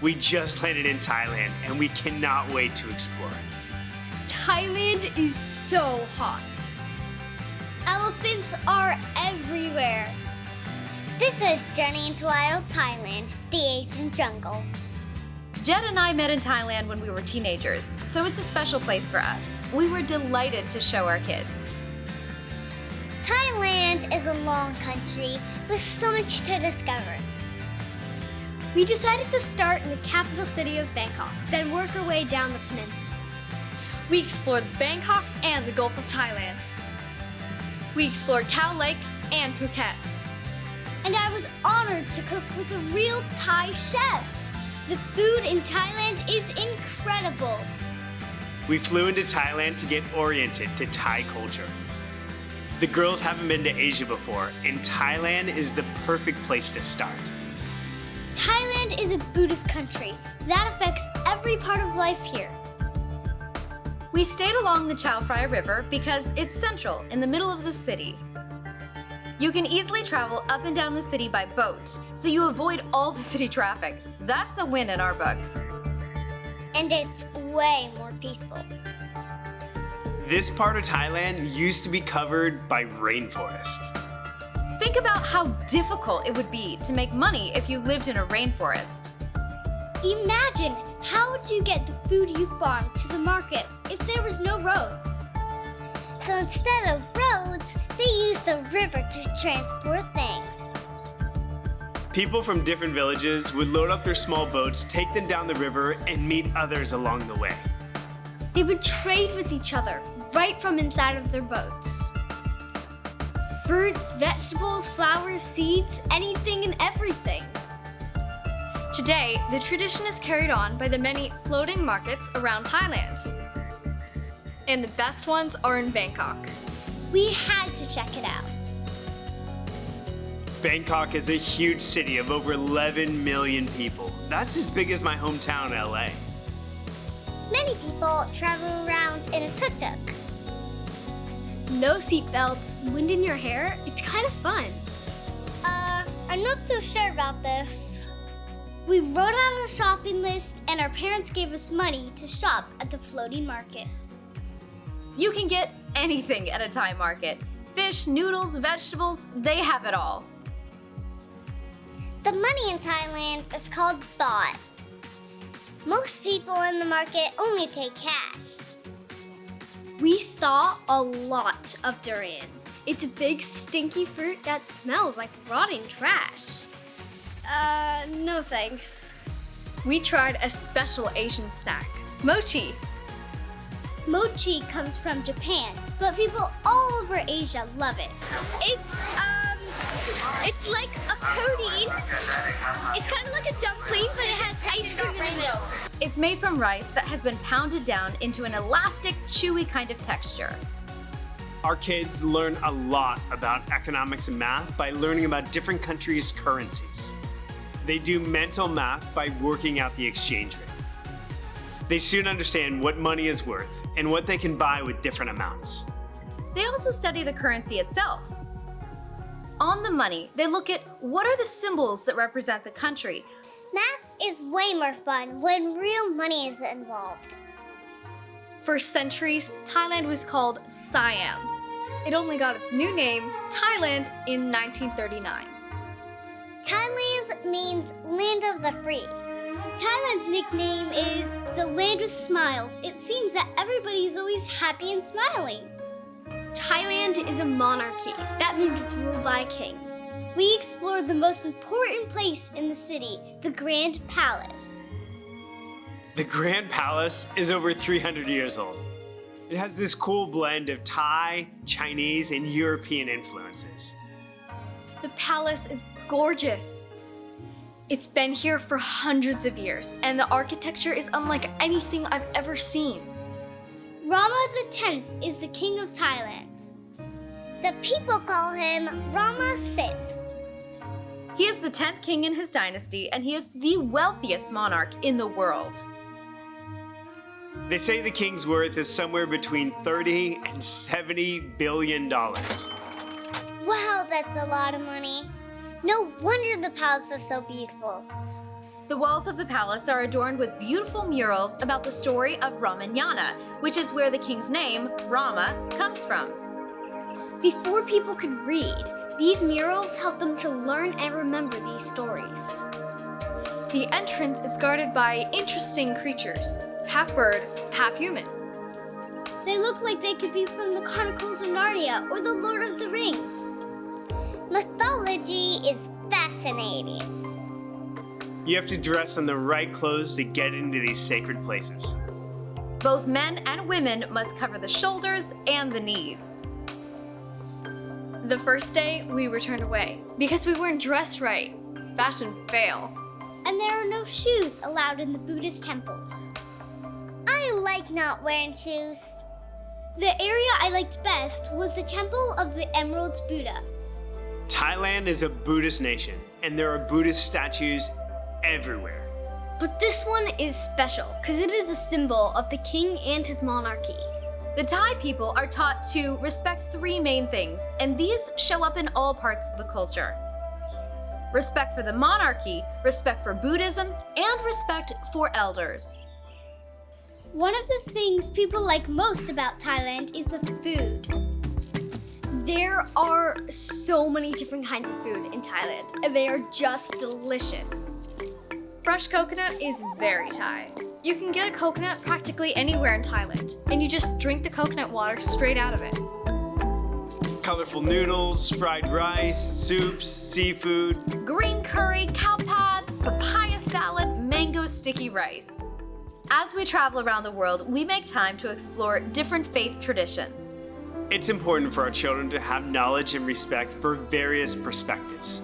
We just landed in Thailand and we cannot wait to explore. Thailand is so hot. Elephants are everywhere. This is Journey into Wild Thailand, the Asian jungle. Jed and I met in Thailand when we were teenagers, so it's a special place for us. We were delighted to show our kids. Thailand is a long country with so much to discover. We decided to start in the capital city of Bangkok, then work our way down the peninsula. We explored Bangkok and the Gulf of Thailand. We explored Khao Lak and Phuket. And I was honored to cook with a real Thai chef. The food in Thailand is incredible. We flew into Thailand to get oriented to Thai culture. The girls haven't been to Asia before, and Thailand is the perfect place to start. Thailand is a Buddhist country. That affects every part of life here. We stayed along the Chao Phraya River because it's central in the middle of the city. You can easily travel up and down the city by boat, so you avoid all the city traffic. That's a win in our book. And it's way more peaceful. This part of Thailand used to be covered by rainforest. Think about how difficult it would be to make money if you lived in a rainforest. Imagine, how would you get the food you farm to the market if there was no roads? So instead of roads, they used a river to transport things. People from different villages would load up their small boats, take them down the river, and meet others along the way. They would trade with each other right from inside of their boats. Fruits, vegetables, flowers, seeds, anything and everything. Today, the tradition is carried on by the many floating markets around Thailand. And the best ones are in Bangkok. We had to check it out. Bangkok is a huge city of over 11 million people. That's as big as my hometown, LA. Many people travel around in a tuk-tuk. No seatbelts, wind in your hair, it's kind of fun. I'm not so sure about this. We wrote out a shopping list and our parents gave us money to shop at the floating market. You can get anything at a Thai market. Fish, noodles, vegetables, they have it all. The money in Thailand is called baht. Most people in the market only take cash. We saw a lot of durian. It's a big stinky fruit that smells like rotting trash. No thanks. We tried a special Asian snack, mochi. Mochi comes from Japan, but people all over Asia love it. It's like a pudding. It's kind of like a dumpling, but it has ice cream in the middle. It's made from rice that has been pounded down into an elastic, chewy kind of texture. Our kids learn a lot about economics and math by learning about different countries' currencies. They do mental math by working out the exchange rate. They soon understand what money is worth and what they can buy with different amounts. They also study the currency itself. On the money, they look at what are the symbols that represent the country. Math is way more fun when real money is involved. For centuries, Thailand was called Siam. It only got its new name, Thailand, in 1939. Thailand means land of the free. Thailand's nickname is the land with smiles. It seems that everybody is always happy and smiling. Thailand is a monarchy. That means it's ruled by a king. We explored the most important place in the city, the Grand Palace. The Grand Palace is over 300 years old. It has this cool blend of Thai, Chinese, and European influences. The palace is gorgeous. It's been here for hundreds of years, and the architecture is unlike anything I've ever seen. Rama X is the king of Thailand. The people call him Rama Sip. He is the 10th king in his dynasty, and he is the wealthiest monarch in the world. They say the king's worth is somewhere between $30 and $70 billion. Wow, that's a lot of money. No wonder the palace is so beautiful. The walls of the palace are adorned with beautiful murals about the story of Ramayana, which is where the king's name, Rama, comes from. Before people could read, these murals helped them to learn and remember these stories. The entrance is guarded by interesting creatures, half bird, half human. They look like they could be from the Chronicles of Narnia or the Lord of the Rings. Mythology is fascinating. You have to dress in the right clothes to get into these sacred places. Both men and women must cover the shoulders and the knees. The first day, we were turned away because we weren't dressed right. Fashion fail. And there are no shoes allowed in the Buddhist temples. I like not wearing shoes. The area I liked best was the Temple of the Emerald Buddha. Thailand is a Buddhist nation, and there are Buddhist statues everywhere. But this one is special because it is a symbol of the king and his monarchy. The Thai people are taught to respect three main things, and these show up in all parts of the culture. Respect for the monarchy, respect for Buddhism, and respect for elders. One of the things people like most about Thailand is the food. There are so many different kinds of food in Thailand, and they are just delicious. Fresh coconut is very Thai. You can get a coconut practically anywhere in Thailand, and you just drink the coconut water straight out of it. Colorful noodles, fried rice, soups, seafood. Green curry, cow pad, papaya salad, mango sticky rice. As we travel around the world, we make time to explore different faith traditions. It's important for our children to have knowledge and respect for various perspectives.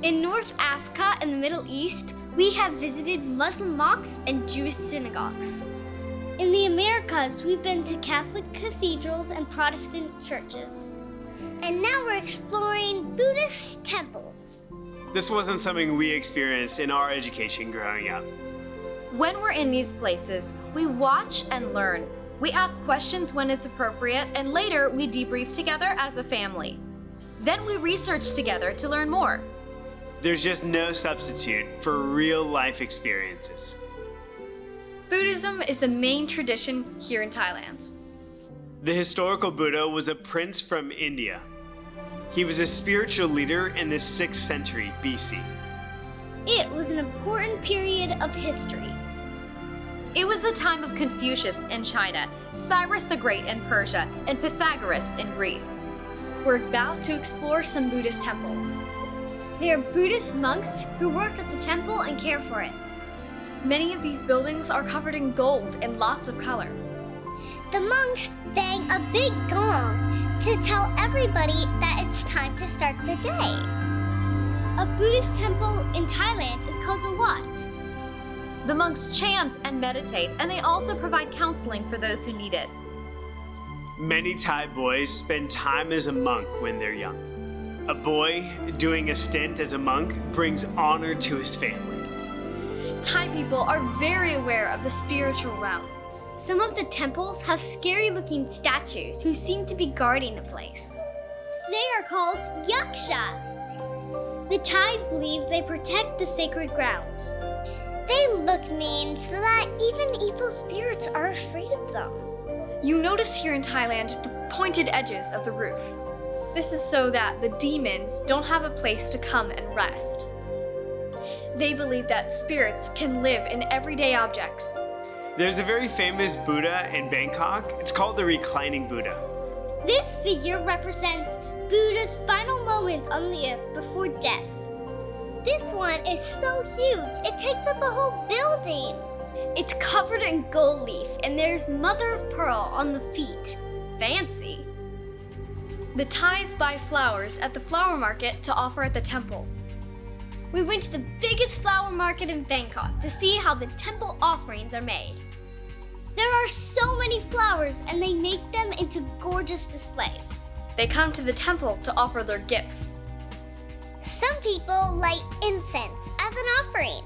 In North Africa and the Middle East, we have visited Muslim mosques and Jewish synagogues. In the Americas, we've been to Catholic cathedrals and Protestant churches. And now we're exploring Buddhist temples. This wasn't something we experienced in our education growing up. When we're in these places, we watch and learn. We ask questions when it's appropriate, and later we debrief together as a family. Then we research together to learn more. There's just no substitute for real life experiences. Buddhism is the main tradition here in Thailand. The historical Buddha was a prince from India. He was a spiritual leader in the 6th century BC. It was an important period of history. It was the time of Confucius in China, Cyrus the Great in Persia, and Pythagoras in Greece. We're about to explore some Buddhist temples. They are Buddhist monks who work at the temple and care for it. Many of these buildings are covered in gold and lots of color. The monks bang a big gong to tell everybody that it's time to start the day. A Buddhist temple in Thailand is called a wat. The monks chant and meditate, and they also provide counseling for those who need it. Many Thai boys spend time as a monk when they're young. A boy doing a stint as a monk brings honor to his family. Thai people are very aware of the spiritual realm. Some of the temples have scary-looking statues who seem to be guarding the place. They are called yaksha. The Thais believe they protect the sacred grounds. They look mean so that even evil spirits are afraid of them. You notice here in Thailand the pointed edges of the roof. This is so that the demons don't have a place to come and rest. They believe that spirits can live in everyday objects. There's a very famous Buddha in Bangkok. It's called the Reclining Buddha. This figure represents Buddha's final moments on the earth before death. This one is so huge, it takes up a whole building. It's covered in gold leaf, and there's mother of pearl on the feet. Fancy. The Thais buy flowers at the flower market to offer at the temple. We went to the biggest flower market in Bangkok to see how the temple offerings are made. There are so many flowers, and they make them into gorgeous displays. They come to the temple to offer their gifts. Some people light incense as an offering.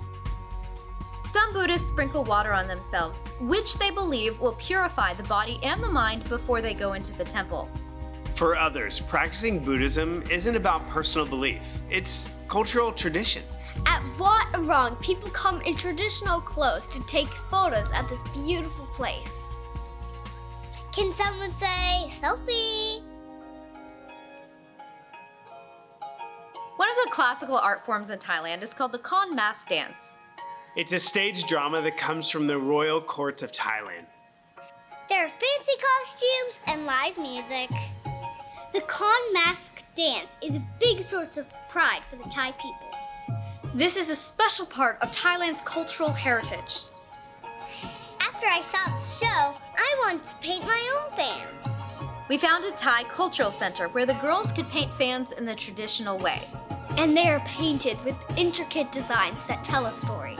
Some Buddhists sprinkle water on themselves, which they believe will purify the body and the mind before they go into the temple. For others, practicing Buddhism isn't about personal belief. It's cultural tradition. At Wat Arun, people come in traditional clothes to take photos at this beautiful place. Can someone say selfie? One of the classical art forms in Thailand is called the Khon mask dance. It's a stage drama that comes from the royal courts of Thailand. There are fancy costumes and live music. The Khon mask dance is a big source of pride for the Thai people. This is a special part of Thailand's cultural heritage. After I saw the show, I wanted to paint my own fans. We found a Thai cultural center where the girls could paint fans in the traditional way. And they are painted with intricate designs that tell a story.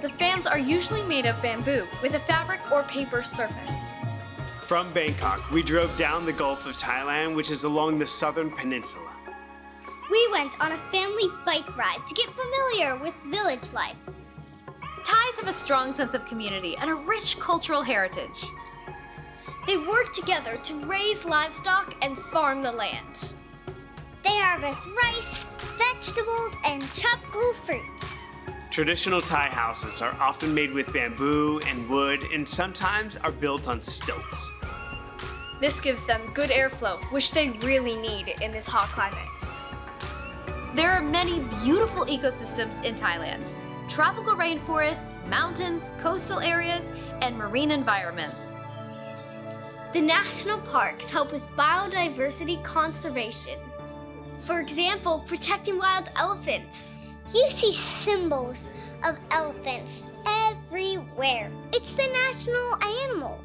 The fans are usually made of bamboo with a fabric or paper surface. From Bangkok, we drove down the Gulf of Thailand, which is along the southern peninsula. We went on a family bike ride to get familiar with village life. Thais have a strong sense of community and a rich cultural heritage. They work together to raise livestock and farm the land. They harvest rice, vegetables, and tropical fruits. Traditional Thai houses are often made with bamboo and wood and sometimes are built on stilts. This gives them good airflow, which they really need in this hot climate. There are many beautiful ecosystems in Thailand. Tropical rainforests, mountains, coastal areas, and marine environments. The national parks help with biodiversity conservation. For example, protecting wild elephants. You see symbols of elephants everywhere. It's the national animal.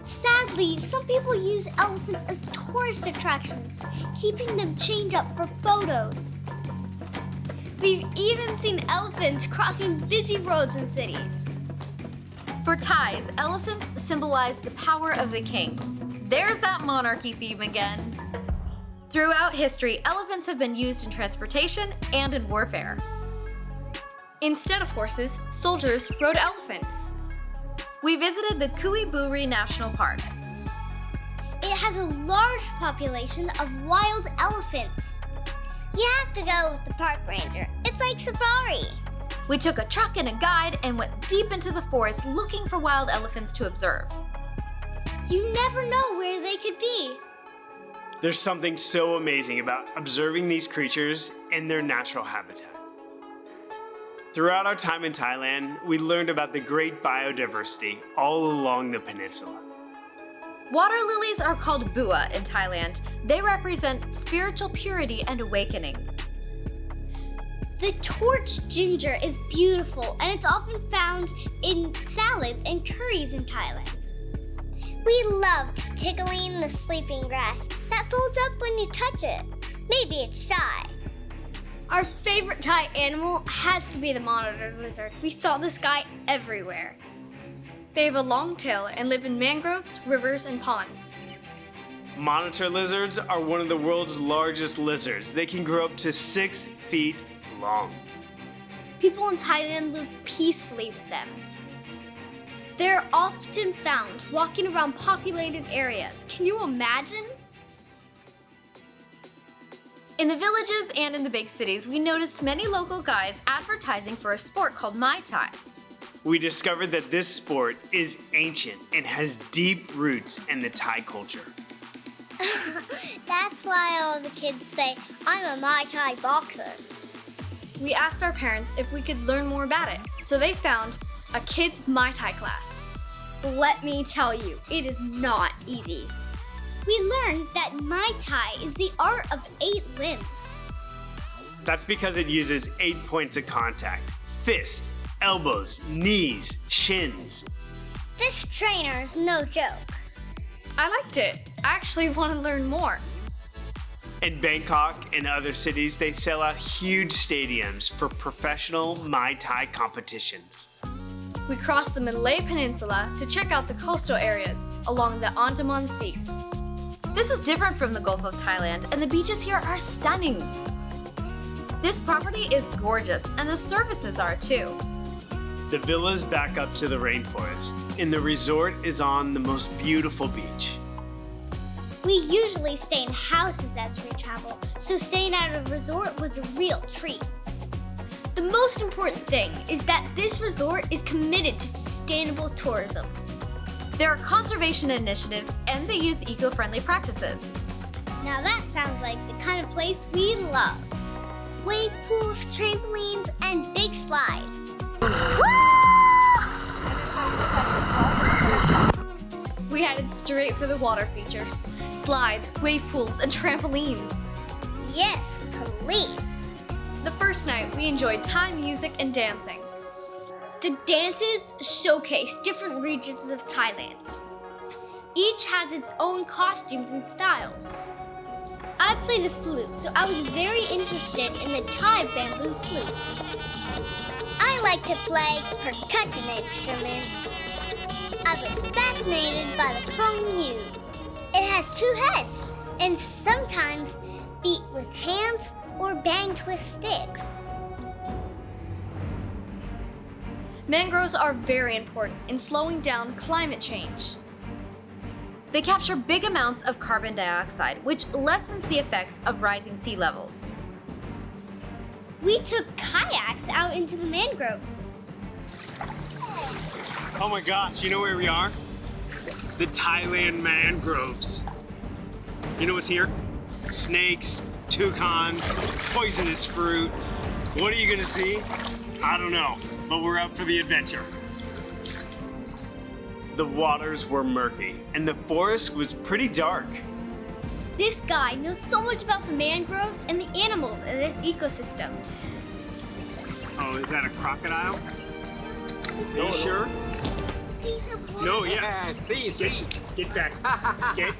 Sadly, some people use elephants as tourist attractions, keeping them chained up for photos. We've even seen elephants crossing busy roads in cities. For Thais, elephants symbolize the power of the king. There's that monarchy theme again. Throughout history, elephants have been used in transportation and in warfare. Instead of horses, soldiers rode elephants. We visited the Buri National Park. It has a large population of wild elephants. You have to go with the park ranger. It's like safari. We took a truck and a guide and went deep into the forest looking for wild elephants to observe. You never know where they could be. There's something so amazing about observing these creatures in their natural habitat. Throughout our time in Thailand, we learned about the great biodiversity all along the peninsula. Water lilies are called bua in Thailand. They represent spiritual purity and awakening. The torch ginger is beautiful, and it's often found in salads and curries in Thailand. We loved tickling the sleeping grass that folds up when you touch it. Maybe it's shy. Our favorite Thai animal has to be the monitor lizard. We saw this guy everywhere. They have a long tail and live in mangroves, rivers, and ponds. Monitor lizards are one of the world's largest lizards. They can grow up to 6 feet long. People in Thailand live peacefully with them. They're often found walking around populated areas. Can you imagine? In the villages and in the big cities, we noticed many local guys advertising for a sport called Muay Thai. We discovered that this sport is ancient and has deep roots in the Thai culture. That's why all the kids say, I'm a Muay Thai boxer. We asked our parents if we could learn more about it, so they found a kids' Muay Thai class. Let me tell you, it is not easy. We learned that Muay Thai is the art of 8 limbs. That's because it uses 8 points of contact: fist, elbows, knees, shins. This trainer is no joke. I liked it. I actually want to learn more. In Bangkok and other cities, they sell out huge stadiums for professional Muay Thai competitions. We crossed the Malay Peninsula to check out the coastal areas along the Andaman Sea. This is different from the Gulf of Thailand, and the beaches here are stunning. This property is gorgeous, and the services are too. The villas back up to the rainforest, and the resort is on the most beautiful beach. We usually stay in houses as we travel, so staying at a resort was a real treat. The most important thing is that this resort is committed to sustainable tourism. There are conservation initiatives and they use eco-friendly practices. Now that sounds like the kind of place we love. Wave pools, trampolines, and big slides. We headed straight for the water features, slides, wave pools, and trampolines. Yes, please. The first night, we enjoyed Thai music and dancing. The dances showcase different regions of Thailand. Each has its own costumes and styles. I play the flute, so I was very interested in the Thai bamboo flute. I like to play percussion instruments. I was fascinated by the Khon. It has 2 heads and sometimes beat with hands or banged with sticks. Mangroves are very important in slowing down climate change. They capture big amounts of carbon dioxide, which lessens the effects of rising sea levels. We took kayaks out into the mangroves. Oh my gosh, you know where we are? The Thailand mangroves. You know what's here? Snakes, toucans, poisonous fruit. What are you gonna see? I don't know, but we're up for the adventure. The waters were murky and the forest was pretty dark. This guy knows so much about the mangroves and the animals in this ecosystem. Oh, is that a crocodile? Are you sure? No, yeah. Get back. Get.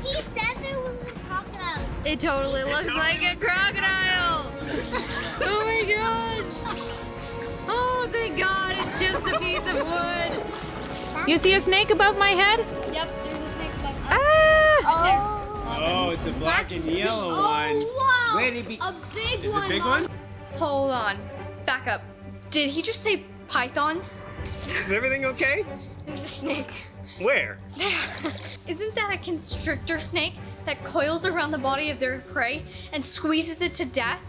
He said there was a crocodile. It totally looks like a crocodile! Oh my gosh! Oh, thank God, it's just a piece of wood. You see a snake above my head? Yep, there's a snake above. Ah! Oh, it's the black and yellow one. Oh, wow! Wait, A big is one, it a big Mom. one? Hold on. Back up. Did he just say pythons? Is everything okay? There's a snake. Where? There. Isn't that a constrictor snake that coils around the body of their prey and squeezes it to death?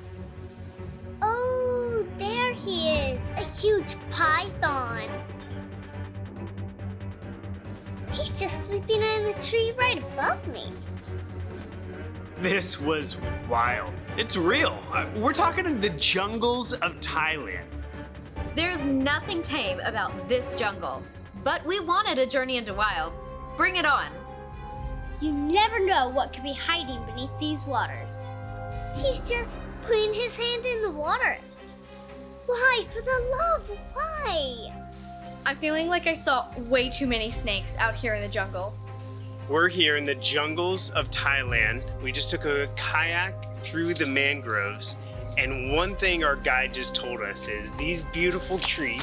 Oh, there he is. A huge python. He's just sleeping in the tree right above me. This was wild. It's real. We're talking in the jungles of Thailand. There's nothing tame about this jungle, but we wanted a journey into wild. Bring it on. You never know what could be hiding beneath these waters. He's just putting his hand in the water. Why, for the love, why? I'm feeling like I saw way too many snakes out here in the jungle. We're here in the jungles of Thailand. We just took a kayak through the mangroves, and one thing our guide just told us is these beautiful trees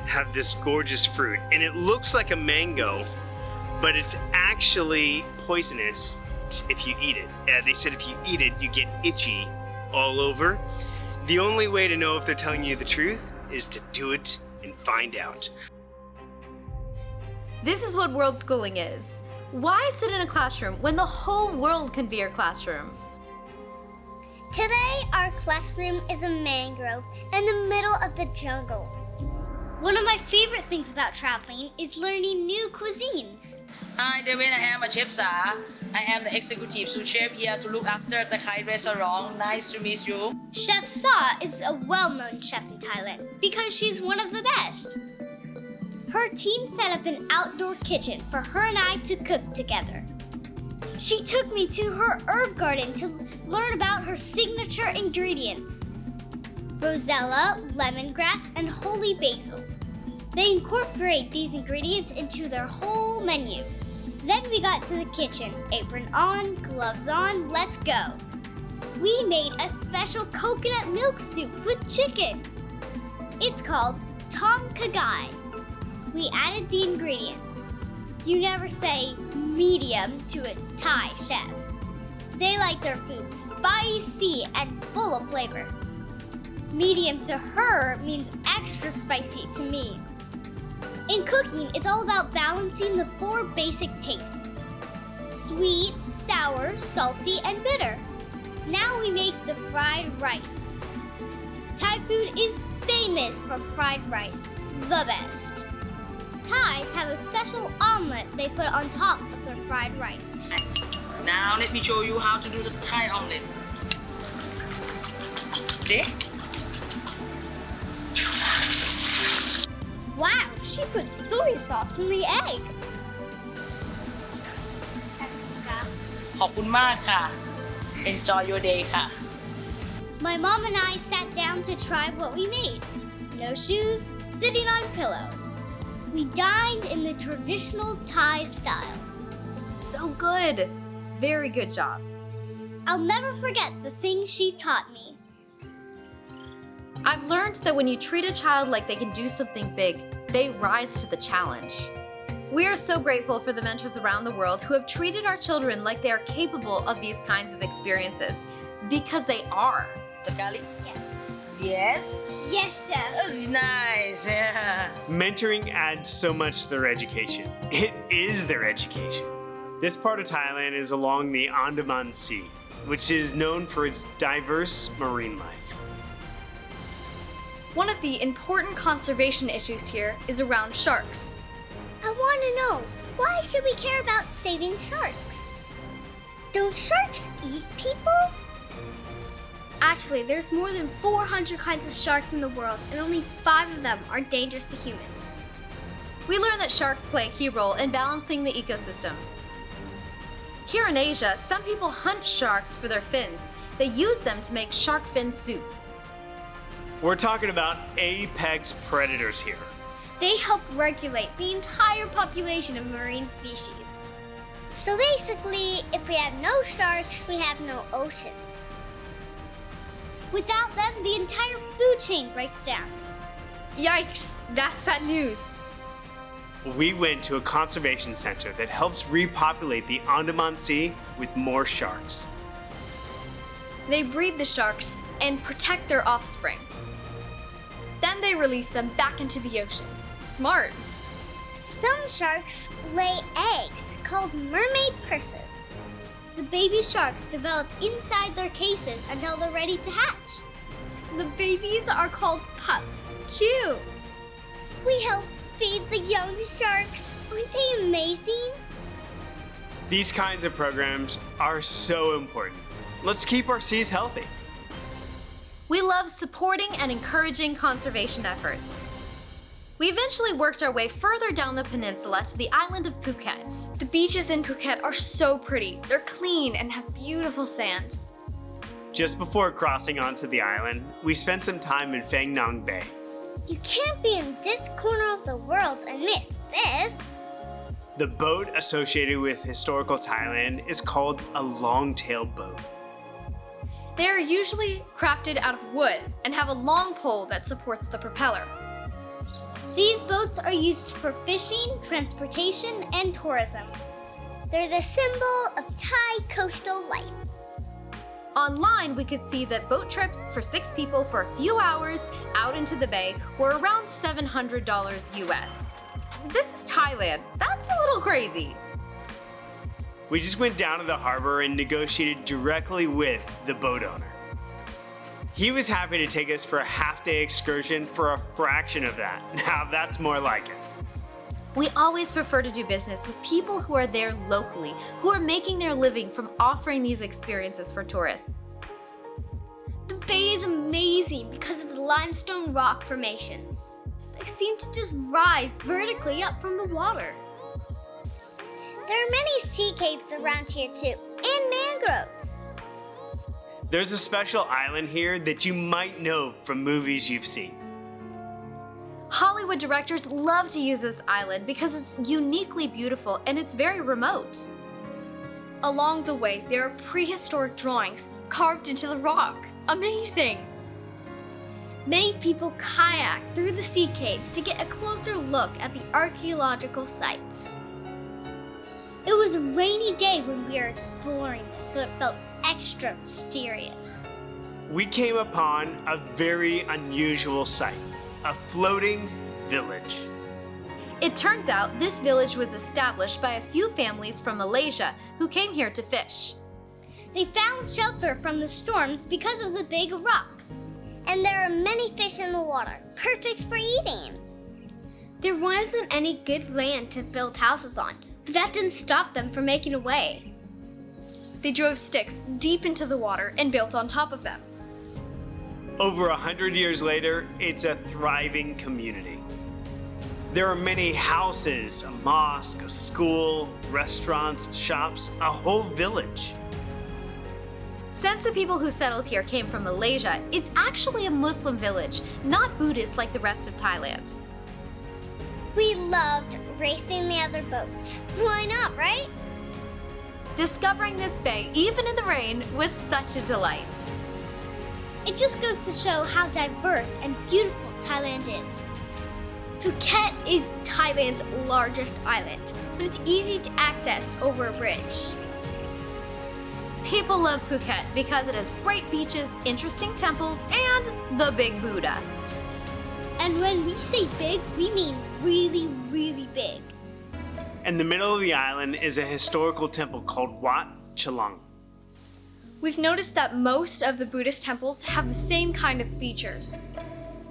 have this gorgeous fruit, and it looks like a mango, but it's actually poisonous if you eat it. They said if you eat it, you get itchy all over. The only way to know if they're telling you the truth is to do it and find out. This is what world schooling is. Why sit in a classroom when the whole world can be your classroom? Today, our classroom is a mangrove in the middle of the jungle. One of my favorite things about traveling is learning new cuisines. Hi, David. I am a chef Sa. I am the executive sous chef here to look after the Krai restaurant. Nice to meet you. Chef Sa is a well-known chef in Thailand because she's one of the best. Her team set up an outdoor kitchen for her and I to cook together. She took me to her herb garden to learn about her signature ingredients: rosella, lemongrass, and holy basil. They incorporate these ingredients into their whole menu. Then we got to the kitchen. Apron on, gloves on, let's go. We made a special coconut milk soup with chicken. It's called Tom Kagai. We added the ingredients. You never say medium to a Thai chef. They like their food spicy and full of flavor. Medium to her means extra spicy to me. In cooking, it's all about balancing the 4 basic tastes: sweet, sour, salty, and bitter. Now we make the fried rice. Thai food is famous for fried rice, the best. Thais have a special omelet they put on top of their fried rice. Now let me show you how to do the Thai omelet. See? Wow, she put soy sauce in the egg. ขอบคุณมากค่ะ Enjoy your day ค่ะ My mom and I sat down to try what we made. No shoes, sitting on pillows. We dined in the traditional Thai style. So good. Very good job. I'll never forget the things she taught me. I've learned that when you treat a child like they can do something big, they rise to the challenge. We are so grateful for the mentors around the world who have treated our children like they are capable of these kinds of experiences, because they are. The garlic? Yes. Yes? Yes, chef. That's nice. Yeah. Mentoring adds so much to their education. It is their education. This part of Thailand is along the Andaman Sea, which is known for its diverse marine life. One of the important conservation issues here is around sharks. I want to know, why should we care about saving sharks? Don't sharks eat people? Actually, there's more than 400 kinds of sharks in the world, and only 5 of them are dangerous to humans. We learned that sharks play a key role in balancing the ecosystem. Here in Asia, some people hunt sharks for their fins. They use them to make shark fin soup. We're talking about apex predators here. They help regulate the entire population of marine species. So basically, if we have no sharks, we have no oceans. Without them, the entire food chain breaks down. Yikes, that's bad news. We went to a conservation center that helps repopulate the Andaman Sea with more sharks. They breed the sharks and protect their offspring. Then they release them back into the ocean. Smart. Some sharks lay eggs called mermaid purses. The baby sharks develop inside their cases until they're ready to hatch. The babies are called pups. Cute! We helped feed the young sharks. Aren't they amazing? These kinds of programs are so important. Let's keep our seas healthy. We love supporting and encouraging conservation efforts. We eventually worked our way further down the peninsula to the island of Phuket. The beaches in Phuket are so pretty. They're clean and have beautiful sand. Just before crossing onto the island, we spent some time in Phang Nga Bay. You can't be in this corner of the world and miss this. The boat associated with historical Thailand is called a long-tail boat. They are usually crafted out of wood and have a long pole that supports the propeller. These boats are used for fishing, transportation, and tourism. They're the symbol of Thai coastal life. Online, we could see that boat trips for 6 people for a few hours out into the bay were around $700 US. This is Thailand. That's a little crazy. We just went down to the harbor and negotiated directly with the boat owner. He was happy to take us for a half-day excursion for a fraction of that. Now that's more like it. We always prefer to do business with people who are there locally, who are making their living from offering these experiences for tourists. The bay is amazing because of the limestone rock formations. They seem to just rise vertically up from the water. There are many sea caves around here too, and mangroves. There's a special island here that you might know from movies you've seen. Hollywood directors love to use this island because it's uniquely beautiful and it's very remote. Along the way, there are prehistoric drawings carved into the rock. Amazing! Many people kayak through the sea caves to get a closer look at the archaeological sites. It was a rainy day when we were exploring this, so it felt extra mysterious. We came upon a very unusual sight, a floating village. It turns out this village was established by a few families from Malaysia who came here to fish. They found shelter from the storms because of the big rocks. And there are many fish in the water, perfect for eating. There wasn't any good land to build houses on, but that didn't stop them from making a way. They drove sticks deep into the water and built on top of them. Over 100 years later, it's a thriving community. There are many houses, a mosque, a school, restaurants, shops, a whole village. Since the people who settled here came from Malaysia, it's actually a Muslim village, not Buddhist like the rest of Thailand. We loved racing the other boats. Why not, right? Discovering this bay, even in the rain, was such a delight. It just goes to show how diverse and beautiful Thailand is. Phuket is Thailand's largest island, but it's easy to access over a bridge. People love Phuket because it has great beaches, interesting temples, and the Big Buddha. And when we say big, we mean really, really big. In the middle of the island is a historical temple called Wat Chalong. We've noticed that most of the Buddhist temples have the same kind of features.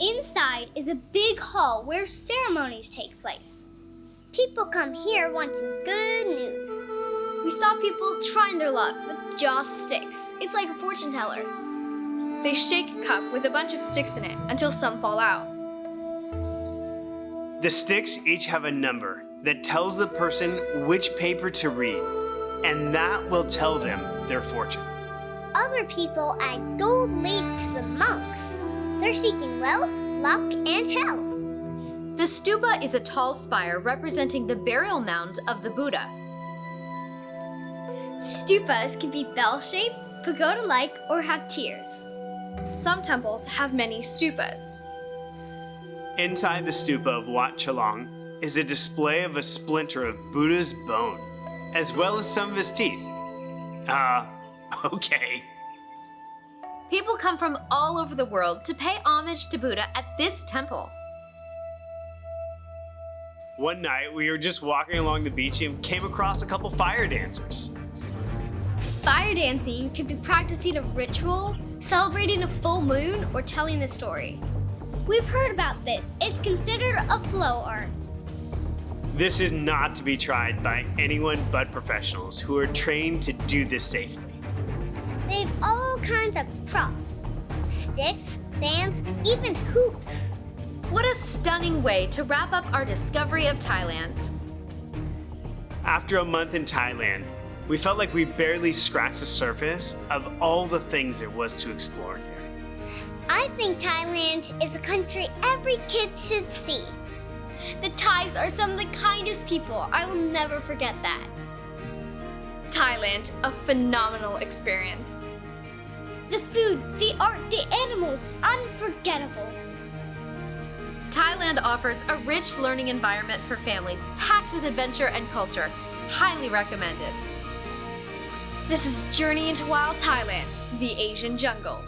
Inside is a big hall where ceremonies take place. People come here wanting good news. We saw people trying their luck with just sticks. It's like a fortune teller. They shake a cup with a bunch of sticks in it until some fall out. The sticks each have a number that tells the person which paper to read, and that will tell them their fortune. Other people add gold leaf to the monks. They're seeking wealth, luck, and health. The stupa is a tall spire representing the burial mound of the Buddha. Stupas can be bell-shaped, pagoda-like, or have tiers. Some temples have many stupas. Inside the stupa of Wat Chalong is a display of a splinter of Buddha's bone, as well as some of his teeth. Okay. People come from all over the world to pay homage to Buddha at this temple. One night, we were just walking along the beach and came across a couple fire dancers. Fire dancing could be practicing a ritual, celebrating a full moon, or telling a story. We've heard about this. It's considered a flow art. This is not to be tried by anyone but professionals who are trained to do this safely. They've all kinds of props. Sticks, fans, even hoops. What a stunning way to wrap up our discovery of Thailand. After a month in Thailand, we felt like we barely scratched the surface of all the things there was to explore here. I think Thailand is a country every kid should see. The Thais are some of the kindest people. I will never forget that. Thailand, a phenomenal experience. The food, the art, the animals, unforgettable. Thailand offers a rich learning environment for families packed with adventure and culture. Highly recommended. This is Journey into Wild Thailand, the Asian Jungle.